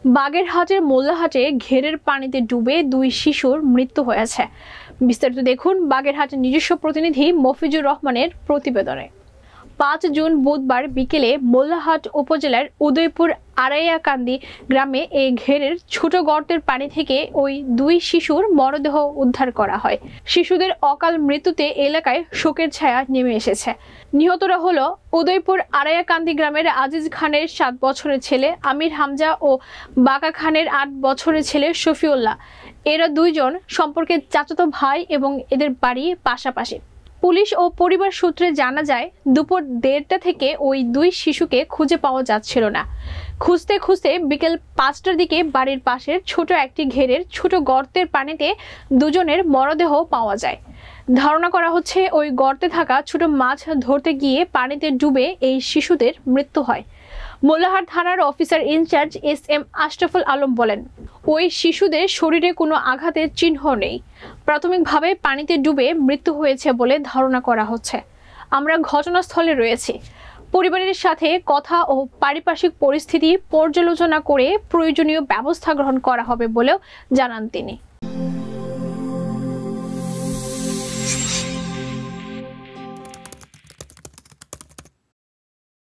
বাগেরহাটের মোল্লাহাটে ঘেরের পানিতে ডুবে 2 শিশুর মৃত্যু হয়েছে। বিস্তারিত দেখুন বাগেরহাটের নিজস্ব প্রতিনিধি মফিজুর রহমানের প্রতিবেদনে। 5 জুন বুধবার বিকেলে মোল্লাহাট উপজেলার উদয়পুর আড়াইয়াকান্দি গ্রামে এই ঘেরের ছোট গর্তের পানি থেকে ওই 2 শিশুর মরদেহ উদ্ধার করা হয়। শিশুদের অকাল মৃত্যুতে এলাকায় শোকের ছায়া নেমে এসেছে। নিহতরা হলো উদয়পুর আড়াইয়াকান্দি গ্রামের আজিজ খানের 7 বছরের ছেলে আমির হামজা ও বাকা খানের 8 বছরের ছেলে শফিউল্লাহ। এরা 2 জন সম্পর্কে চাচাতো ভাই এবং এদের বাড়ি পাশাপাশি। পুলিশ ও পরিবার সূত্রে জানা যায়, দুপুর 1:30টা থেকে ওই 2 শিশুকে খুঁজে পাওয়া যাচ্ছিল না। খুঁজতে খুঁজতে বিকেল 5টার দিকে বাড়ির পাশের ছোট একটি ঘেরের ছোট গর্তের পানিতে 2 জনের মরদেহ পাওয়া যায়। ধারণা করা হচ্ছে ওই গর্তে থাকা ছোট মাছ ধরতে গিয়ে পানিতে ডুবে এই শিশুদের মৃত্যু হয়। মোল্লাহাট থানার officer in charge SM Ashraful Alam বলেন, ওই শিশুদের শরীরে কোনো আঘাতের চিহ্ন নেই। প্রাথমিকভাবে পানিতে ডুবে মৃত্যু হয়েছে বলে ধারণা করা হচ্ছে। আমরা ঘটনাস্থলে রয়েছি। পরিবারের সাথে কথা ও পারিপার্শ্বিক পরিস্থিতি পর্যালোচনা করে প্রয়োজনীয় ব্যবস্থা গ্রহণ করা হবে বলেও জানান তিনি।